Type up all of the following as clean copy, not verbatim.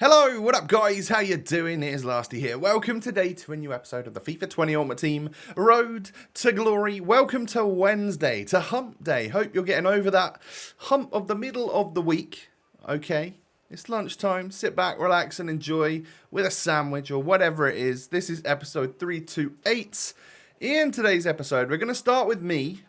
Hello, what up guys, how you doing? It is Lasty here. Welcome today to a new episode of the FIFA 20 Ultimate Team Road to Glory. Welcome to Wednesday, to Hump Day. Hope you're getting over that hump of the middle of the week. Okay, it's lunchtime, sit back, relax and enjoy with a sandwich or whatever it is. This is episode 328. In today's episode, we're going to start with me,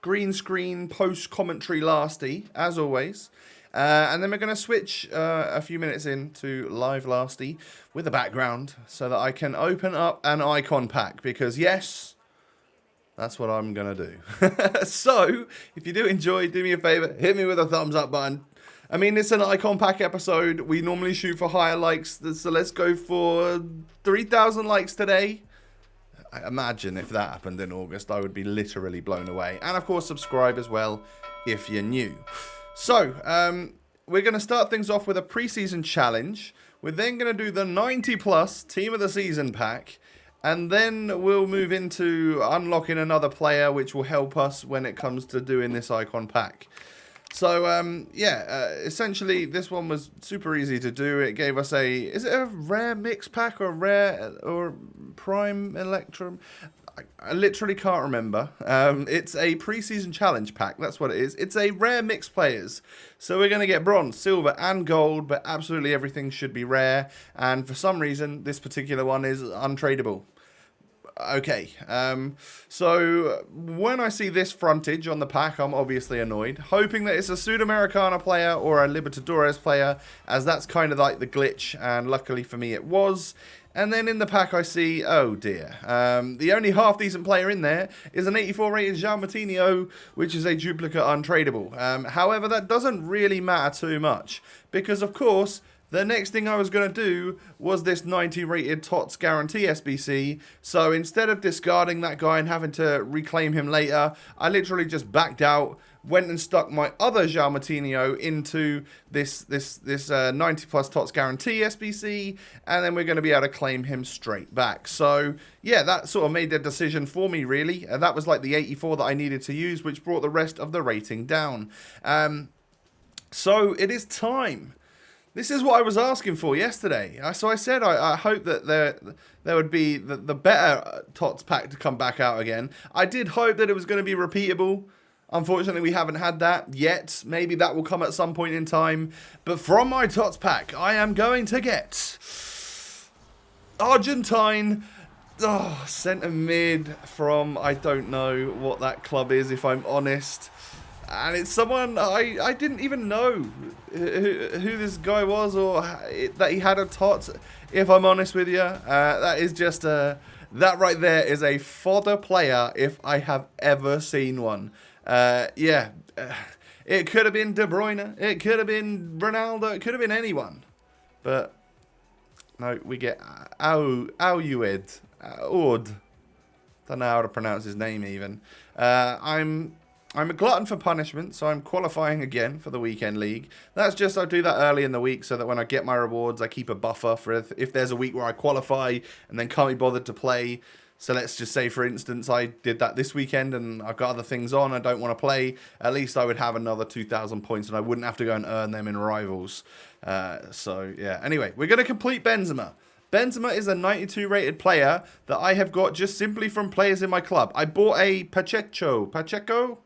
green screen, post-commentary Lasty, as always. And then we're going to switch a few minutes into live Lasty with a background so that I can open up an icon pack because yes, that's what I'm going to do. So if you do enjoy, do me a favor, hit me with a thumbs up button. I mean, it's an icon pack episode. We normally shoot for higher likes, so let's go for 3,000 likes today. I imagine if that happened in August, I would be literally blown away. And of course, subscribe as well if you're new. So, we're going to start things off with a preseason challenge. We're then going to do the 90-plus Team of the Season pack. And then we'll move into unlocking another player, which will help us when it comes to doing this icon pack. So, essentially, this one was super easy to do. It gave us is it a rare mix pack or rare or prime electrum? I literally can't remember. It's a preseason challenge pack. That's what it is. It's a rare mix players. So we're going to get bronze, silver, and gold, but absolutely everything should be rare. And for some reason, this particular one is untradeable. Okay, so when I see this frontage on the pack, I'm obviously annoyed, hoping that it's a Sudamericana player or a Libertadores player, as that's kind of like the glitch, and luckily for me it was. And then in the pack I see, oh dear, the only half-decent player in there is an 84 rated João Moutinho, which is a duplicate untradeable. However, that doesn't really matter too much, because of course, the next thing I was going to do was this 90 rated TOTS guarantee SBC. So instead of discarding that guy and having to reclaim him later, I literally just backed out, went and stuck my other João Moutinho into this 90 plus TOTS guarantee SBC, and then we're going to be able to claim him straight back. So yeah, that sort of made the decision for me really. That was like the 84 that I needed to use, which brought the rest of the rating down. So it is time. This is what I was asking for yesterday. So I said I hope that there would be the better TOTS pack to come back out again. I did hope that it was going to be repeatable. Unfortunately, we haven't had that yet. Maybe that will come at some point in time. But from my TOTS pack, I am going to get Argentine centre mid from, I don't know what that club is, if I'm honest. And it's someone I didn't even know who this guy was or that he had a TOTS, if I'm honest with you. That is just that right there is a fodder player if I have ever seen one. It could have been De Bruyne, it could have been Ronaldo, it could have been anyone. But no, we get Aoued. Don't know how to pronounce his name even. I'm a glutton for punishment, so I'm qualifying again for the weekend league. That's just, I do that early in the week so that when I get my rewards, I keep a buffer for if there's a week where I qualify and then can't be bothered to play. So let's just say, for instance, I did that this weekend and I've got other things on, I don't want to play. At least I would have another 2,000 points and I wouldn't have to go and earn them in rivals. So yeah, anyway, we're going to complete Benzema. Benzema is a 92 rated player that I have got just simply from players in my club. I bought a Pacheco?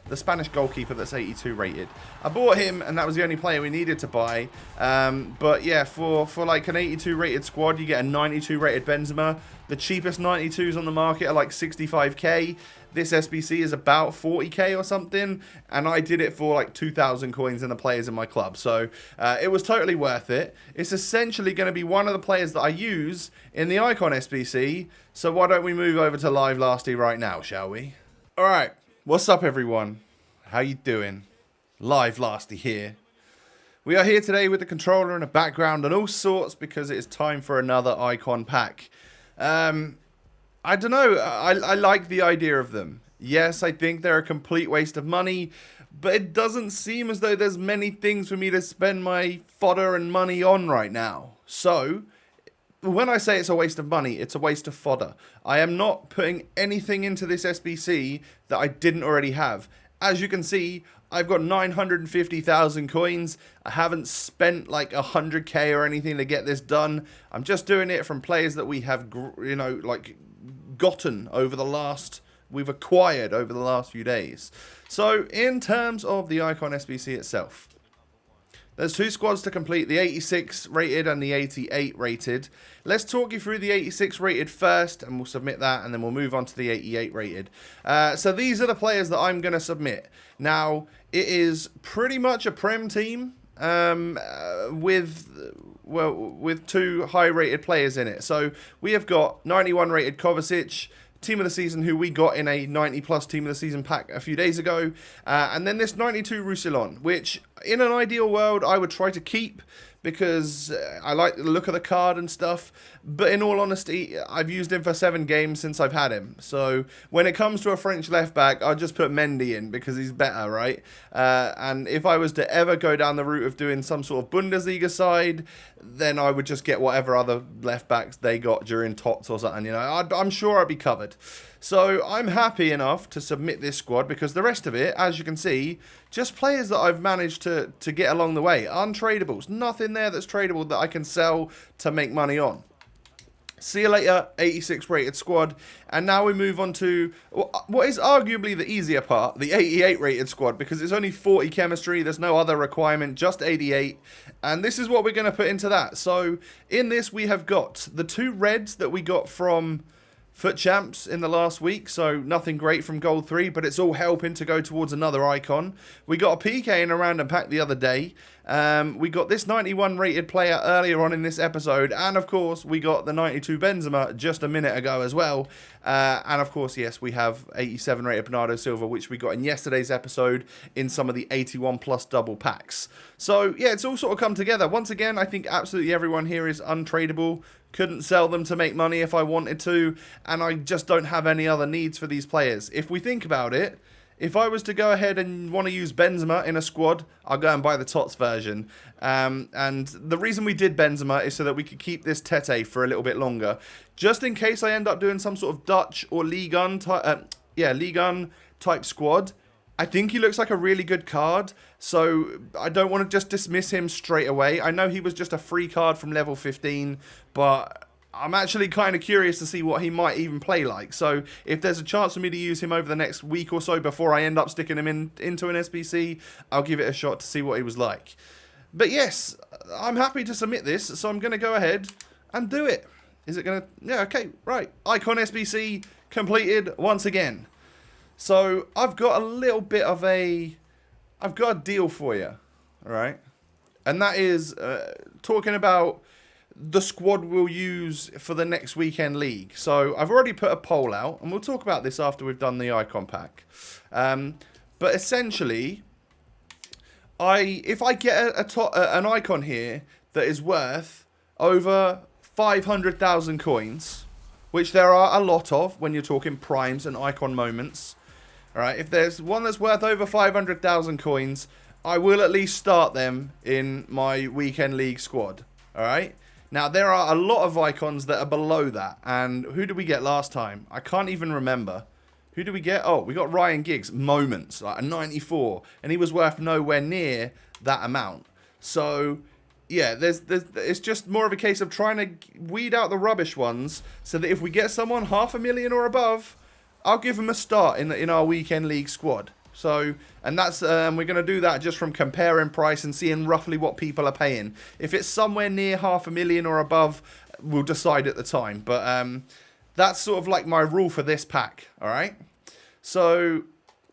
The Spanish goalkeeper that's 82 rated. I bought him and that was the only player we needed to buy. But yeah, for like an 82 rated squad, you get a 92 rated Benzema. The cheapest 92s on the market are like 65k. This SBC is about 40k or something. And I did it for like 2,000 coins in the players in my club. So it was totally worth it. It's essentially going to be one of the players that I use in the Icon SBC. So why don't we move over to Live Lasty right now, shall we? Alright. What's up everyone? How you doing? Live Lasty here. We are here today with the controller and a background and all sorts because it is time for another icon pack. I don't know, I like the idea of them. Yes, I think they're a complete waste of money, but it doesn't seem as though there's many things for me to spend my fodder and money on right now. So, when I say it's a waste of money, it's a waste of fodder. I am not putting anything into this SBC that I didn't already have. as you can see, I've got 950,000 coins. I haven't spent like 100k or anything to get this done. I'm just doing it from players that we have, you know, like gotten over the last, we've acquired over the last few days. So in terms of the Icon SBC itself, there's 2 squads to complete, the 86 rated and the 88 rated. Let's talk you through the 86 rated first, and we'll submit that, and then we'll move on to the 88 rated. So these are the players that I'm going to submit. Now, it is pretty much a Prem team with 2 high rated players in it. So we have got 91 rated Kovacic, Team of the Season, who we got in a 90+ Team of the Season pack a few days ago. And then this 92 Roussillon, which in an ideal world I would try to keep because I like the look of the card and stuff. But in all honesty, I've used him for 7 games since I've had him. So when it comes to a French left back, I'll just put Mendy in because he's better, right? And if I was to ever go down the route of doing some sort of Bundesliga side, then I would just get whatever other left backs they got during TOTS or something, you know. I'm sure I'd be covered. So I'm happy enough to submit this squad because the rest of it, as you can see, just players that I've managed to get along the way. Untradables. Nothing there that's tradable that I can sell to make money on. See you later, 86 rated squad. And now we move on to what is arguably the easier part, the 88 rated squad, because it's only 40 chemistry. There's no other requirement, just 88. And this is what we're going to put into that. So in this, we have got the 2 reds that we got from Foot Champs in the last week, so nothing great from Gold 3, but it's all helping to go towards another icon. We got a PK in a random pack the other day. We got this 91 rated player earlier on in this episode, and of course we got the 92 Benzema just a minute ago as well. And of course, yes, we have 87 rated Bernardo Silva, which we got in yesterday's episode in some of the 81+ double packs. So yeah, it's all sort of come together. Once again, I think absolutely everyone here is untradeable. Couldn't sell them to make money if I wanted to, and I just don't have any other needs for these players. If we think about it, if I was to go ahead and want to use Benzema in a squad, I'll go and buy the TOTS version. And the reason we did Benzema is so that we could keep this Tete for a little bit longer. Just in case I end up doing some sort of Dutch or Ligue 1 type squad. I think he looks like a really good card, so I don't want to just dismiss him straight away. I know he was just a free card from level 15, but I'm actually kind of curious to see what he might even play like. So if there's a chance for me to use him over the next week or so before I end up sticking him into an SBC, I'll give it a shot to see what he was like. But yes, I'm happy to submit this, so I'm going to go ahead and do it. Is it going to... Yeah, okay, right. Icon SBC completed once again. So I've got a little bit of a... I've got a deal for you, all right? And that is talking about the squad we'll use for the next weekend league. So I've already put a poll out, and we'll talk about this after we've done the icon pack. But essentially, if I get an icon here that is worth over 500,000 coins, which there are a lot of when you're talking primes and icon moments. All right, if there's one that's worth over 500,000 coins, I will at least start them in my weekend league squad. All right. Now, there are a lot of icons that are below that. And who did we get last time? I can't even remember. Who did we get? Oh, we got Ryan Giggs, Moments, like a 94. And he was worth nowhere near that amount. So, yeah, it's just more of a case of trying to weed out the rubbish ones so that if we get someone 500,000 or above, I'll give them a start in our weekend league squad. So, and that's we're going to do that just from comparing price and seeing roughly what people are paying. If it's somewhere near 500,000 or above, we'll decide at the time. But that's sort of like my rule for this pack. All right. So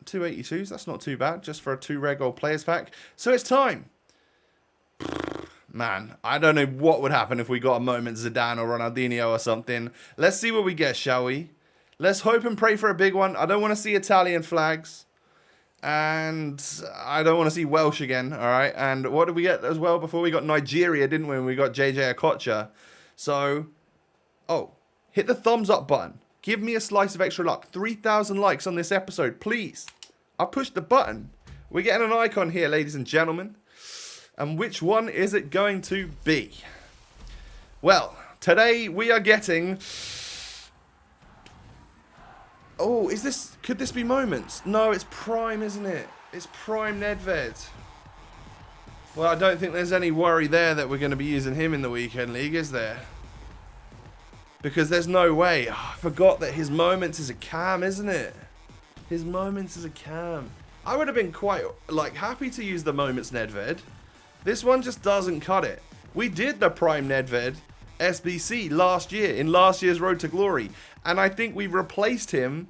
282s, that's not too bad, just for a 2 rare gold players pack. So it's time. Man, I don't know what would happen if we got a moment Zidane or Ronaldinho or something. Let's see what we get, shall we? Let's hope and pray for a big one. I don't want to see Italian flags. And I don't want to see Welsh again, all right? And what did we get as well before? We got Nigeria, didn't we? And we got JJ Okocha. So, hit the thumbs up button. Give me a slice of extra luck. 3,000 likes on this episode, please. I pushed the button. We're getting an icon here, ladies and gentlemen. And which one is it going to be? Well, today we are getting... Oh, could this be Moments? No, it's Prime, isn't it? It's Prime Nedved. Well, I don't think there's any worry there that we're going to be using him in the weekend league, is there? Because there's no way. Oh, I forgot that his Moments is a cam, isn't it? His Moments is a cam. I would have been quite, like, happy to use the Moments Nedved. This one just doesn't cut it. We did the Prime Nedved SBC last year, in last year's Road to Glory. And I think we replaced him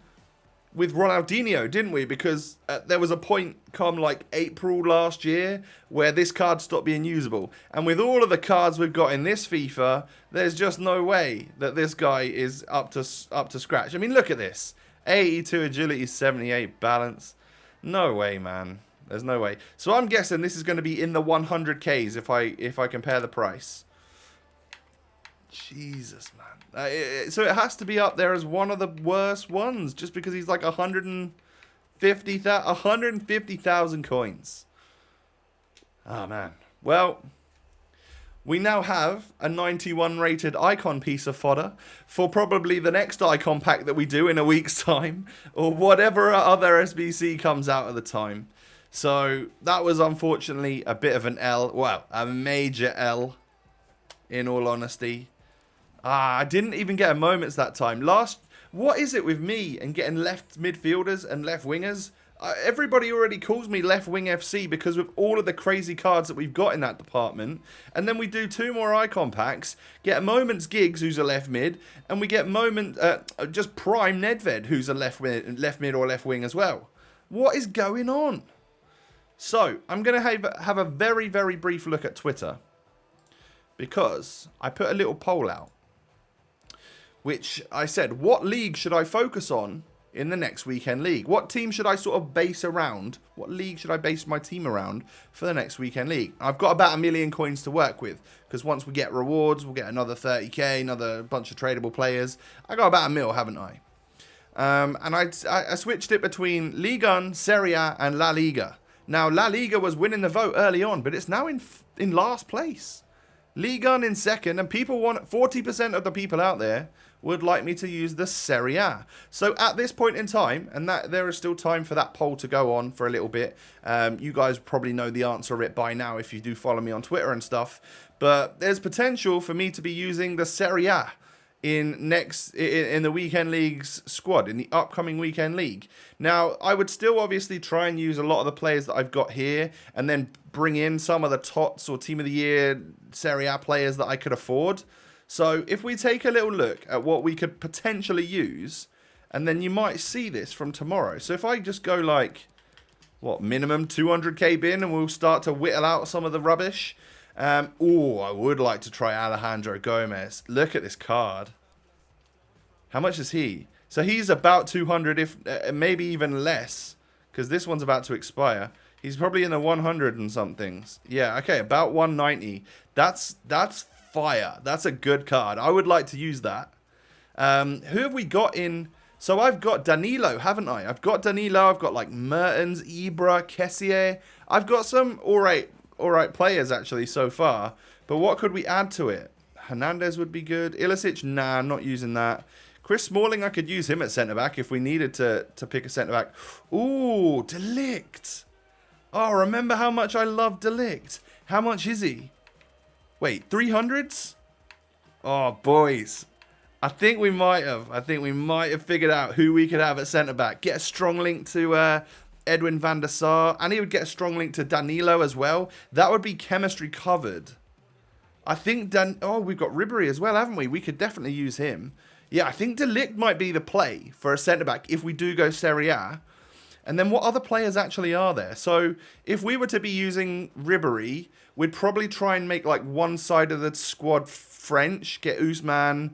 with Ronaldinho, didn't we? Because there was a point come like April last year where this card stopped being usable. And with all of the cards we've got in this FIFA, there's just no way that this guy is up to scratch. I mean, look at this. 82 agility, 78 balance. No way, man. There's no way. So I'm guessing this is going to be in the 100Ks if I compare the price. Jesus, man. So it has to be up there as one of the worst ones, just because he's like 150,000 coins. Oh, man. Well, we now have a 91 rated icon piece of fodder for probably the next icon pack that we do in a week's time, or whatever other SBC comes out at the time. So that was unfortunately a bit of an L. Well, a major L, in all honesty. I didn't even get a Moments that time. What is it with me and getting left midfielders and left wingers? Everybody already calls me left wing FC because of all of the crazy cards that we've got in that department. And then we do 2 more icon packs, get a Moments Giggs, who's a left mid, and we get just Prime Nedved, who's a left mid or left wing as well. What is going on? So I'm going to have a very, very brief look at Twitter, because I put a little poll out, which I said, what league should I focus on in the next weekend league? What team should I sort of base around? What league should I base my team around for the next weekend league? I've got about 1 million coins to work with, because once we get rewards, we'll get another 30k, another bunch of tradable players. I got about 1 mil, haven't I? And I switched it between Ligue 1, Serie A, and La Liga. Now, La Liga was winning the vote early on, but it's now in last place. Ligue 1 in second, and 40% of the people out there would like me to use the Serie A. So at this point in time, and that there is still time for that poll to go on for a little bit. You guys probably know the answer of it by now if you do follow me on Twitter and stuff. But there's potential for me to be using the Serie A in the weekend league's squad, in the upcoming weekend league. Now, I would still obviously try and use a lot of the players that I've got here, and then bring in some of the TOTS or Team of the Year Serie A players that I could afford. So if we take a little look at what we could potentially use, and then you might see this from tomorrow. So if I just go like, what, minimum 200k bin, and we'll start to whittle out some of the rubbish. I would like to try Alejandro Gomez. Look at this card. How much is he? So he's about 200, if maybe even less, because this one's about to expire. He's probably in the 100 and somethings. Yeah, okay, about 190. That's fire. That's a good card. I would like to use that. Who have we got in? So I've got Danilo, haven't I? I've got Danilo. I've got like Mertens, Ibra, Kessier. I've got some all right players actually so far. But what could we add to it? Hernandez would be good. Ilicic, nah, I'm not using that. Chris Smalling, I could use him at centre-back if we needed to pick a centre-back. Ooh, De Ligt. Oh, remember how much I love De Ligt. How much is he? Wait, 300s? Oh, boys. I think we might have figured out who we could have at centre-back. Get a strong link to Edwin van der Sar. And he would get a strong link to Danilo as well. That would be chemistry covered. I think we've got Ribéry as well, haven't we? We could definitely use him. Yeah, I think De Ligt might be the play for a centre-back if we do go Serie A. And then what other players actually are there? So if we were to be using Ribéry, we'd probably try and make like one side of the squad French, get Ousmane,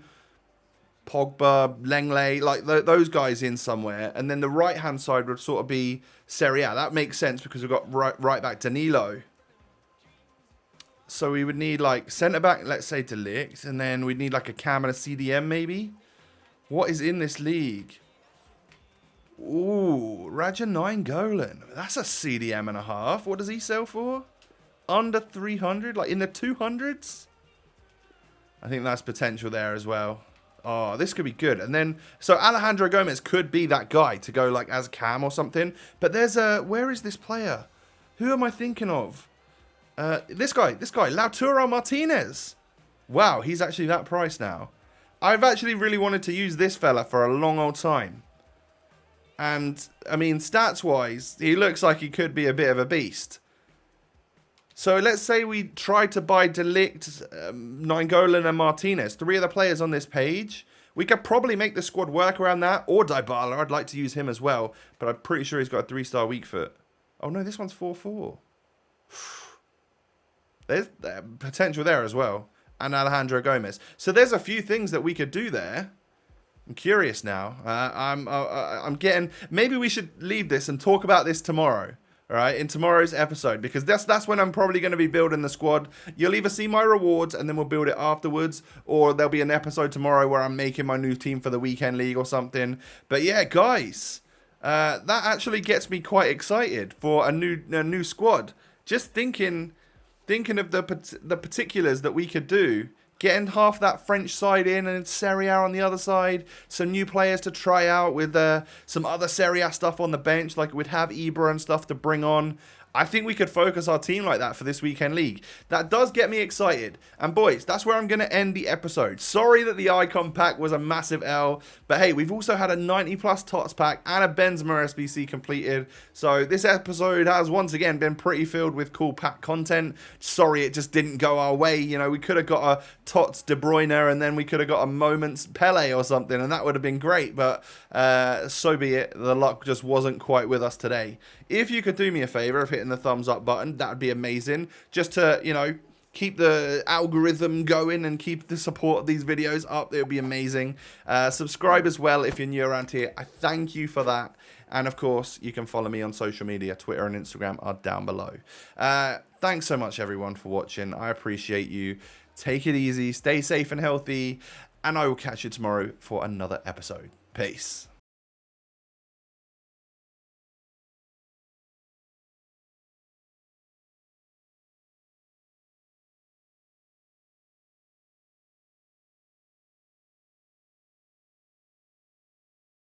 Pogba, Lenglet, like those guys in somewhere. And then the right-hand side would sort of be Serie A. That makes sense because we've got right back Danilo. So we would need like centre-back, let's say De Ligt. And then we'd need like a cam and a CDM maybe. What is in this league? Ooh, Raja 9 Golan. That's a CDM and a half. What does he sell for? Under 300? Like in the 200s? I think that's potential there as well. Oh, this could be good. And then, so Alejandro Gomez could be that guy to go like as Cam or something. But there's where is this player? Who am I thinking of? This guy, Lautaro Martinez. Wow, he's actually that price now. I've actually really wanted to use this fella for a long old time. And, I mean, stats-wise, he looks like he could be a bit of a beast. So let's say we tried to buy Delict, Nainggolan and Martinez, 3 of the players on this page. We could probably make the squad work around that. Or Dybala, I'd like to use him as well. But I'm pretty sure he's got a 3-star weak foot. Oh no, this one's 4-4. There's potential there as well. And Alejandro Gomez. So there's a few things that we could do there. I'm curious now. I'm getting... Maybe we should leave this and talk about this tomorrow. All right, in tomorrow's episode, because that's when I'm probably going to be building the squad. You'll either see my rewards and then we'll build it afterwards, or there'll be an episode tomorrow where I'm making my new team for the weekend league or something. But yeah, guys, that actually gets me quite excited for a new squad. Just thinking of the particulars that we could do. Getting half that French side in and Serie A on the other side. Some new players to try out with some other Serie A stuff on the bench. Like we'd have Ibra and stuff to bring on. I think we could focus our team like that for this weekend league. That does get me excited. And boys, that's where I'm going to end the episode. Sorry that the icon pack was a massive L. But hey, we've also had a 90 plus TOTS pack and a Benzema SBC completed. So this episode has once again been pretty filled with cool pack content. Sorry it just didn't go our way. You know, we could have got a TOTS De Bruyne and then we could have got a Moments Pele or something. And that would have been great. But so be it. The luck just wasn't quite with us today. If you could do me a favor of hitting the thumbs up button, that would be amazing. Just to, you know, keep the algorithm going and keep the support of these videos up. It would be amazing. Subscribe as well if you're new around here. I thank you for that. And of course, you can follow me on social media. Twitter and Instagram are down below. Thanks so much, everyone, for watching. I appreciate you. Take it easy. Stay safe and healthy. And I will catch you tomorrow for another episode. Peace.